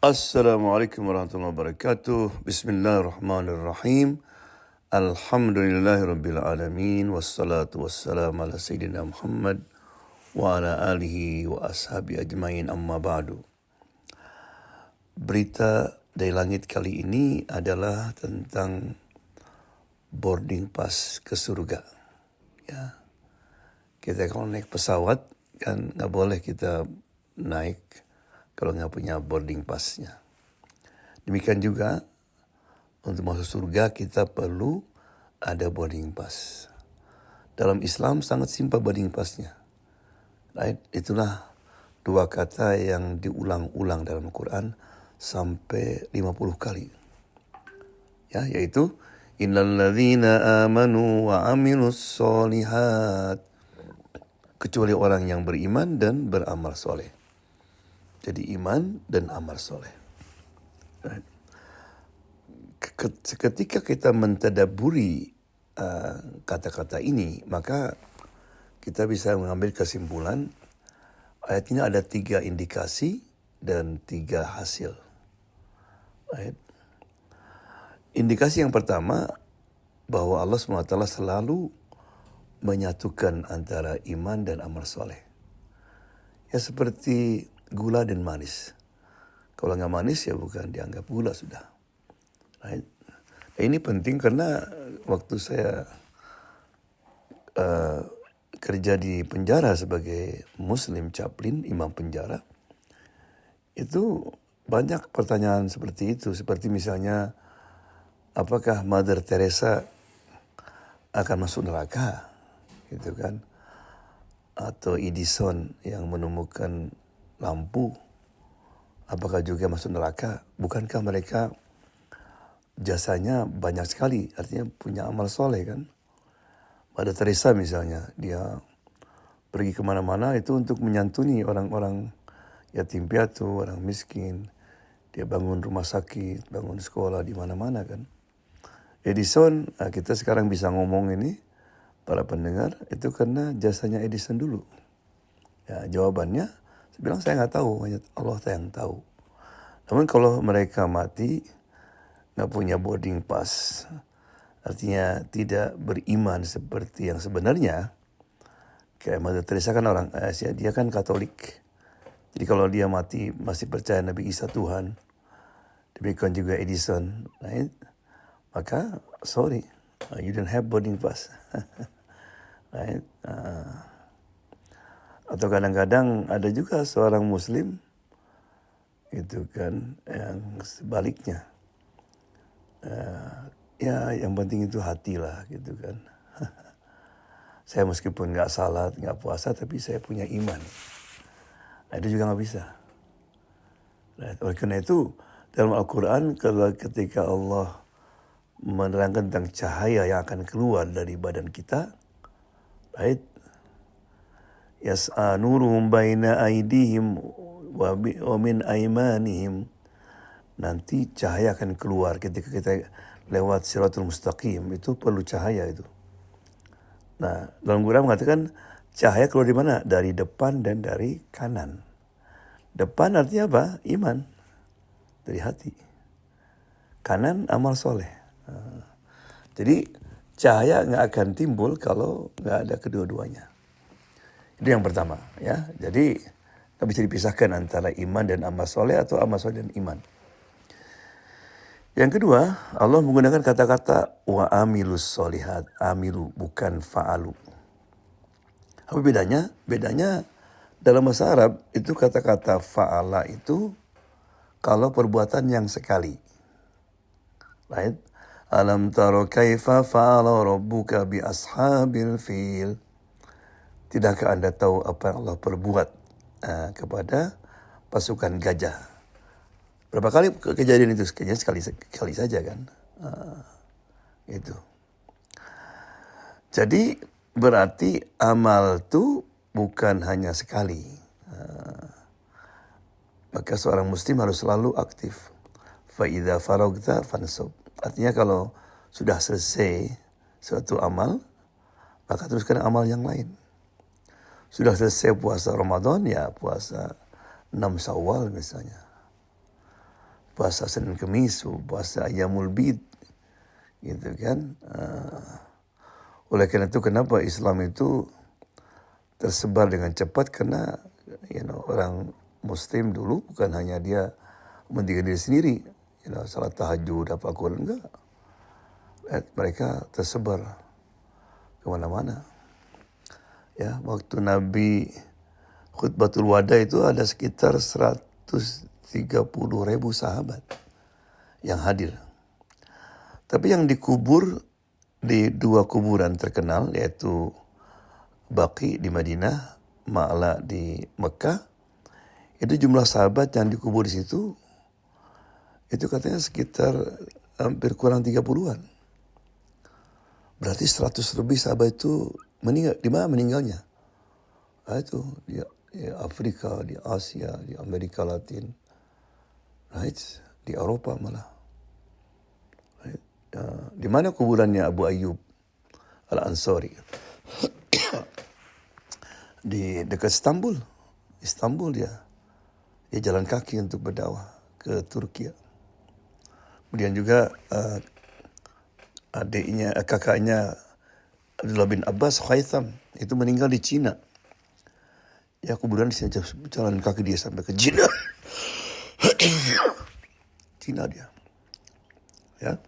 Assalamualaikum warahmatullahi wabarakatuh. Bismillahirrahmanirrahim. Alhamdulillahirabbil alamin wassalatu wassalamu ala sayyidina Muhammad wa ala alihi wa ashabi ajmain amma ba'du. Berita dari langit kali ini adalah tentang boarding pass ke surga. Ya. Kita kalau naik pesawat kan nggak boleh kita naik kalau nggak punya boarding passnya. Demikian juga untuk masuk surga kita perlu ada boarding pass. Dalam Islam sangat simpel boarding passnya. Right? Itulah dua kata yang diulang-ulang dalam Quran sampai 50 kali. Ya, yaitu innal ladzina amanu wa amilus solihat. Kecuali orang yang beriman dan beramal soleh. Jadi iman dan amal soleh. Right? Ketika kita mentadaburi kata-kata ini, maka kita bisa mengambil kesimpulan ayat ini ada 3 indikasi dan 3 hasil. Right? Indikasi yang pertama bahwa Allah SWT selalu menyatukan antara iman dan amal soleh. Ya seperti gula dan manis. Kalau nggak manis ya bukan dianggap gula sudah. Right? Ini penting karena waktu saya kerja di penjara sebagai Muslim chaplain, imam penjara, itu banyak pertanyaan seperti itu. Seperti misalnya, apakah Mother Teresa akan masuk neraka? Gitu kan? Atau Edison yang menemukan lampu, apakah juga masuk neraka? Bukankah mereka jasanya banyak sekali, artinya punya amal soleh kan? Mother Teresa misalnya, dia pergi kemana-mana itu untuk menyantuni orang-orang yatim piatu, orang miskin. Dia bangun rumah sakit, bangun sekolah di mana-mana kan. Edison, kita sekarang bisa ngomong ini, para pendengar, itu karena jasanya Edison dulu. Ya, jawabannya, saya bilang saya nggak tahu, hanya Allah yang tahu. Namun kalau mereka mati, nggak punya boarding pass, artinya tidak beriman seperti yang sebenarnya. Kayak Mother Teresa kan orang Asia, dia kan Katolik. Jadi kalau dia mati masih percaya Nabi Isa Tuhan, demikian juga Edison, right? Maka sorry, you don't have boarding pass. Right? Atau kadang-kadang ada juga seorang Muslim itu kan yang sebaliknya. Ya yang penting itu hati lah gitu kan. Saya meskipun nggak salat, nggak puasa, tapi saya punya iman. Nah, itu juga nggak bisa. Right? Oleh karena itu dalam Al-Quran ketika Allah menerangkan tentang cahaya yang akan keluar dari badan kita, right? Yas'a nuruhum baina aydihim wa min aymanihim. Nanti cahaya akan keluar ketika kita lewat Siratul Mustaqim, itu perlu cahaya itu. Nah, dalam Quran mengatakan cahaya keluar di mana? Dari depan dan dari kanan. Depan artinya apa? Iman. Dari hati. Kanan amal soleh. Jadi cahaya nggak akan timbul kalau nggak ada kedua-duanya. Itu yang pertama, ya. Jadi nggak bisa dipisahkan antara iman dan amal soleh atau amal soleh dan iman. Yang kedua, Allah menggunakan kata-kata wa amilus solihat, amilu bukan fa'alu. Apa bedanya? Bedanya dalam bahasa Arab itu kata-kata fa'ala itu kalau perbuatan yang sekali. Right? Alam taro kaifa fa'ala rabbuka bi ashabil fil. Tidakkah Anda tahu apa yang Allah perbuat kepada pasukan gajah? Berapa kali kejadian itu? Kejadian sekali saja kan. Itu. Jadi berarti amal itu bukan hanya sekali. Maka seorang muslim harus selalu aktif. Fa idza faragta fansub. Artinya kalau sudah selesai suatu amal, maka teruskan amal yang lain. Sudah selesai puasa Ramadan, ya puasa 6 Syawal misalnya. puasa Senin Kemis, puasa Ayyamul Bid, gitu kan. Oleh karena itu kenapa Islam itu tersebar dengan cepat, karena orang Muslim dulu bukan hanya dia mendirikan diri sendiri, salat tahajud apa Quran, enggak. Mereka tersebar kemana-mana. Ya, waktu Nabi khutbatul wada itu ada sekitar 130.000 sahabat yang hadir. Tapi yang dikubur di dua kuburan terkenal, yaitu Baqi di Madinah, Ma'la di Mekah, itu jumlah sahabat yang dikubur di situ itu katanya sekitar hampir kurang 30-an. Berarti 100 lebih sahabat itu meninggal. Di mana meninggalnya? Itu di Afrika, di Asia, di Amerika Latin, right? Di Eropa malah. Right? Di mana kuburannya Abu Ayyub Al-Ansari? Di dekat Istanbul dia jalan kaki untuk berdakwah ke Turki. Kemudian juga kakaknya Abdullah bin Abbas Khaitham itu meninggal di Cina. Ya, kuburan di sini, jalan kaki dia sampai ke Cina. Cina dia. Ya.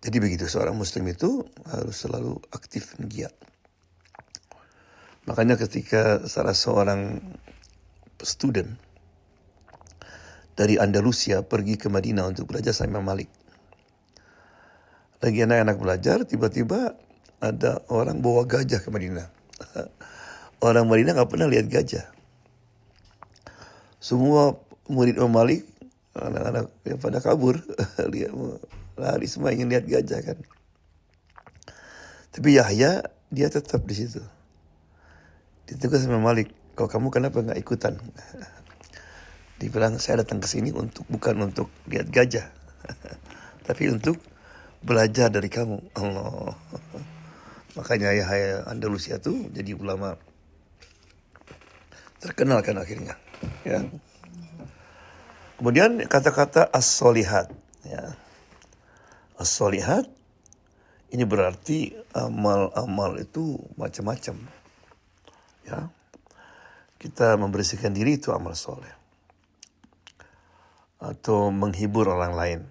Jadi begitu, seorang Muslim itu harus selalu aktif dan giat. Makanya ketika salah seorang student dari Andalusia pergi ke Madinah untuk belajar sama Imam Malik. Lagi anak-anak belajar, tiba-tiba ada orang bawa gajah ke Madinah. Orang Madinah nggak pernah lihat gajah. Semua murid Imam Malik, anak-anak pada kabur, lari semua ingin lihat gajah kan. Tapi Yahya dia tetap di situ. Ditegur sama Malik, kau kamu kenapa nggak ikutan? Dibilang saya datang ke sini bukan untuk lihat gajah, tapi untuk belajar dari kamu. Allah. Makanya Yahya Andalusia tuh jadi ulama terkenal kan akhirnya. Ya. Kemudian kata-kata as-solihat. Ya. As-solihat ini berarti amal-amal itu macam-macam. Ya, kita membersihkan diri itu amal soleh. Atau menghibur orang lain.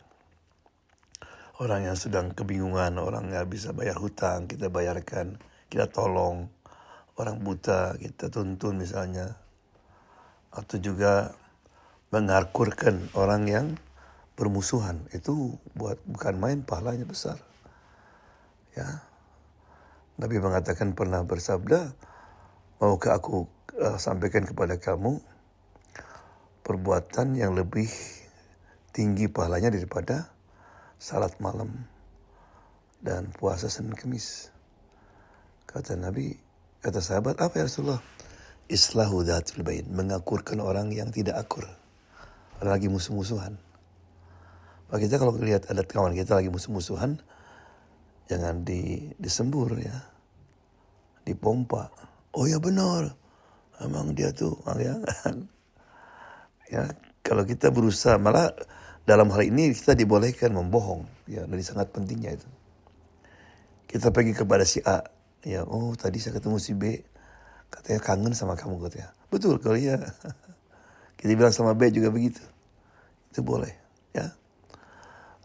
Orang yang sedang kebingungan, orang yang bisa bayar hutang, kita bayarkan, kita tolong. Orang buta, kita tuntun misalnya. Atau juga mengakurkan orang yang bermusuhan. Itu bukan main, pahalanya besar. Ya, Nabi mengatakan pernah bersabda, maukah aku sampaikan kepada kamu perbuatan yang lebih tinggi pahalanya daripada salat malam dan puasa Senin Kemis? Kata Nabi, kata sahabat, apa ya Rasulullah? Islahu dhatul bain, mengakurkan orang yang tidak akur, orang lagi musuh-musuhan. Maka kita kalau lihat ada kawan kita lagi musuh-musuhan, jangan disembur ya, dipompa. Oh ya benar, emang dia tuh, ya kalau kita berusaha, malah dalam hal ini kita dibolehkan membohong, ya dari sangat pentingnya itu. Kita pergi kepada si A, ya oh tadi saya ketemu si B, katanya kangen sama kamu katanya. Betul kalau ya, kita bilang sama B juga begitu, itu boleh, ya.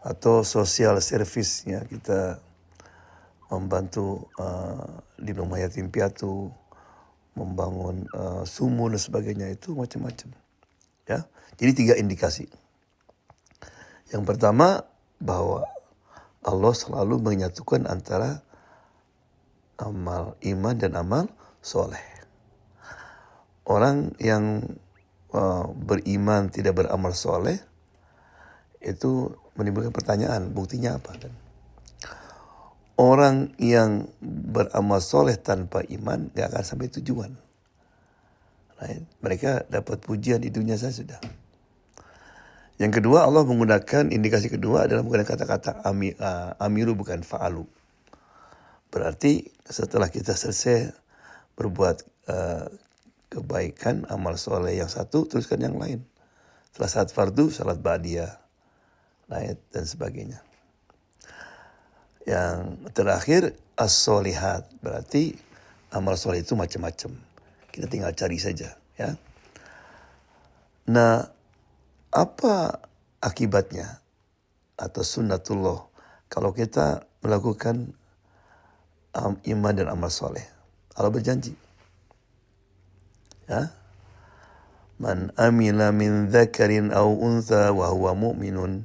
Atau social service, ya kita membantu di rumah yatim piatu, membangun sumur dan sebagainya, itu macam-macam. Ya, jadi 3 indikasi. Yang pertama, bahwa Allah selalu menyatukan antara amal iman dan amal soleh. Orang yang beriman tidak beramal soleh itu menimbulkan pertanyaan, buktinya apa kan? Orang yang beramal soleh tanpa iman gak akan sampai tujuan. Right? Mereka dapat pujian di dunia saja sudah. Yang kedua, Allah menggunakan, indikasi kedua adalah menggunakan kata-kata amiru bukan fa'alu. Berarti setelah kita selesai berbuat kebaikan, amal soleh yang satu, teruskan yang lain. Setelah salat fardu, salat ba'diyah, dan sebagainya. Yang terakhir as-solihat, berarti amal soleh itu macam-macam. Kita tinggal cari saja, ya. Nah, apa akibatnya atau sunnatullah kalau kita melakukan iman dan amal soleh? Allah berjanji, ya, man amila min dzakarin aw untha wa huwa mu'minun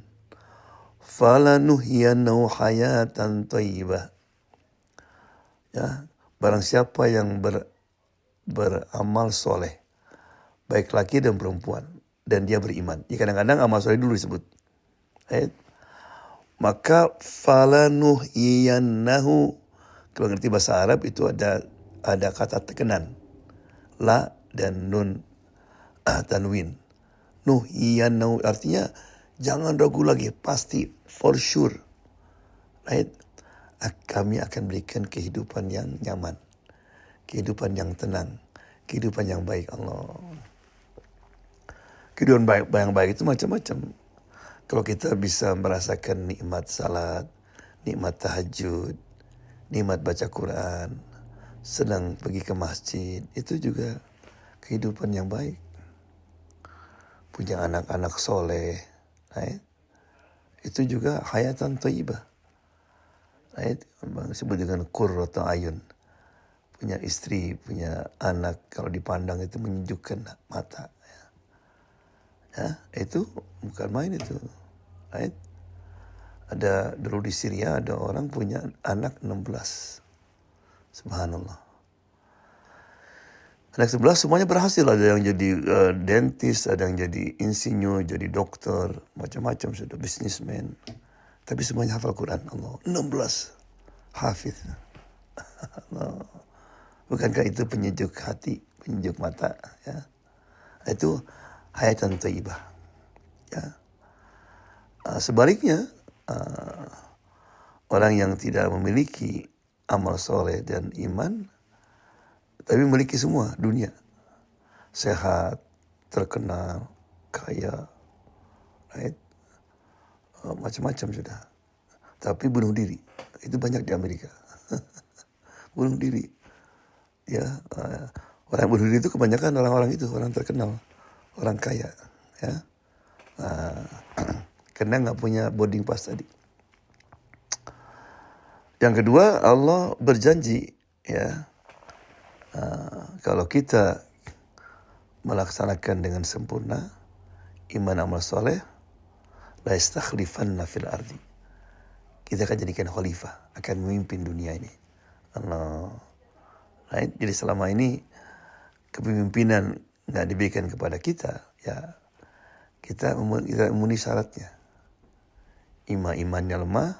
falanuhyiyannahu hayatan thayyibah. Ya, barang siapa yang beramal soleh, baik laki dan perempuan, dan dia beriman. Ya, kadang-kadang amal soleh dulu disebut. Maka falanuhyiyannahu, kalau ngerti bahasa Arab itu ada kata tekenan, la dan nun tanwin. Nuhyiyannahu artinya jangan ragu lagi, pasti, for sure. Kami akan berikan kehidupan yang nyaman, kehidupan yang tenang, kehidupan yang baik. Allah. Kehidupan yang baik itu macam-macam. Kalau kita bisa merasakan nikmat salat, nikmat tahajud, nikmat baca Quran, senang pergi ke masjid, itu juga kehidupan yang baik. Punya anak-anak soleh, itu juga hayatan thayyibah. Disebut dengan qurratu ayun. Punya istri, punya anak, kalau dipandang itu menyejukkan mata. Ya, itu bukan main itu. Ada dulu di Syria ada orang punya anak 16. Subhanallah. Anak 11 semuanya berhasil. Ada yang jadi dentist, ada yang jadi insinyur, jadi dokter, macam-macam sudah, businessman. Tapi semuanya hafal Quran. Allah, 16 hafiz. Allah. Bukankah itu penyejuk hati, penyejuk mata, ya? Itu hayatan thayyibah. Ya. Sebaliknya, orang yang tidak memiliki amal soleh dan iman, tapi memiliki semua dunia, sehat, terkenal, kaya, macam-macam sudah, tapi bunuh diri, itu banyak di Amerika. Bunuh diri, ya. Orang bunuh diri itu kebanyakan orang-orang itu, orang terkenal, orang kaya, ya. Karena nggak punya boarding pass tadi. Yang kedua, Allah berjanji, ya, kalau kita melaksanakan dengan sempurna iman amal soleh, la yastakhlifanna fil ardi, kita akan jadikan khalifah, akan memimpin dunia ini. Allah. Jadi selama ini kepemimpinan nggak diberikan kepada kita, ya kita memenuhi syaratnya. Imannya lemah,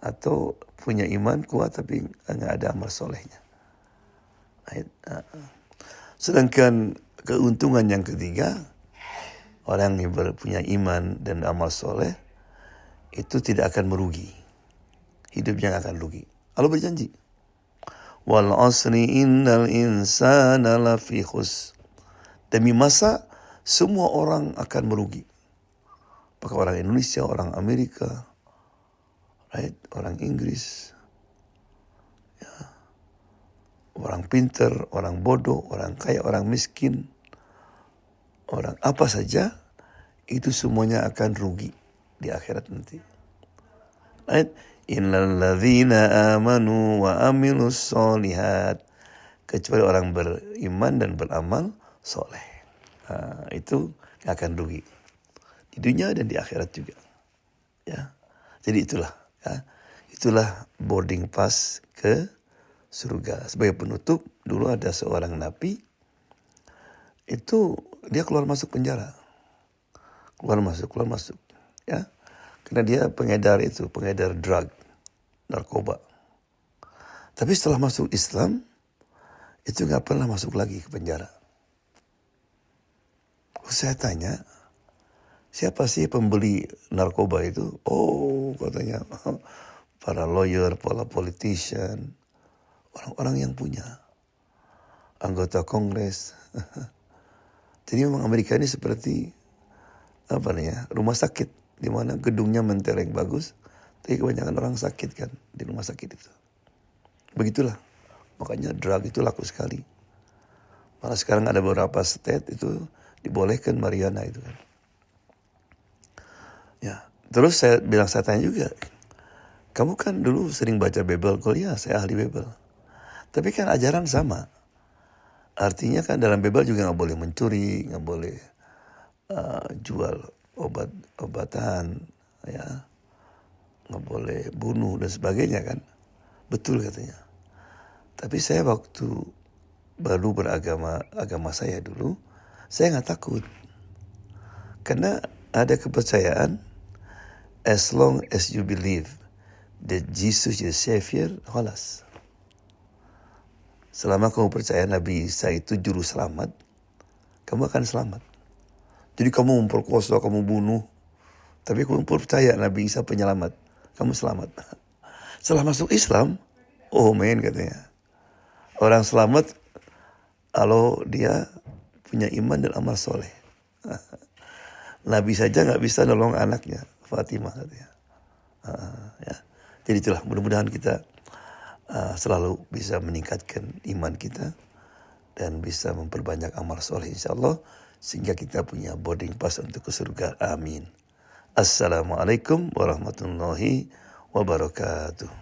atau punya iman kuat tapi nggak ada amal solehnya. Sedangkan keuntungan yang ketiga, orang yang punya iman dan amal soleh itu tidak akan merugi, hidupnya nggak akan rugi. Allah berjanji, wal asri innal insana lafi khus, demi masa semua orang akan merugi. Apakah orang Indonesia, orang Amerika, orang Inggris, ya, orang pintar, orang bodoh, orang kaya, orang miskin, orang apa saja, itu semuanya akan rugi di akhirat nanti. Innal ladzina amanu wa amilus solihat, kecuali orang beriman dan beramal soleh. Itu akan rugi di dunia dan di akhirat juga. Ya, jadi itulah, ya, itulah boarding pass ke surga. Sebagai penutup, dulu ada seorang nabi, itu dia keluar masuk penjara, keluar masuk, ya, karena dia pengedar drug, narkoba. Tapi setelah masuk Islam, itu nggak pernah masuk lagi ke penjara. Saya tanya, siapa sih pembeli narkoba itu? Oh, katanya para lawyer, para politician, orang-orang yang punya, anggota kongres. Jadi memang Amerika ini seperti rumah sakit, di mana gedungnya mentereng bagus, tapi kebanyakan orang sakit kan di rumah sakit itu. Begitulah, makanya drug itu laku sekali. Malah sekarang ada beberapa state itu dibolehkan marijuana itu kan. Ya, terus saya tanya juga, kamu kan dulu sering baca Bible, kuliah saya ahli Bible. Tapi kan ajaran sama. Artinya kan dalam Bible juga nggak boleh mencuri, nggak boleh jual obat-obatan, ya, nggak boleh bunuh dan sebagainya kan. Betul katanya. Tapi saya waktu baru agama saya dulu, saya nggak takut. Karena ada kepercayaan, as long as you believe that Jesus is Savior, khalas. Selama kamu percaya Nabi Isa itu juru selamat, kamu akan selamat. Jadi kamu memperkosa, kamu bunuh, tapi kamu percaya Nabi Isa penyelamat, kamu selamat. Setelah masuk Islam, oh men katanya, orang selamat kalau dia punya iman dan amal soleh. Nabi saja nggak bisa nolong anaknya, Fatimah katanya. Ya. Jadi itulah, mudah-mudahan kita selalu bisa meningkatkan iman kita dan bisa memperbanyak amal soleh insyaallah, sehingga kita punya boarding pass untuk ke surga. Amin. Assalamualaikum warahmatullahi wabarakatuh.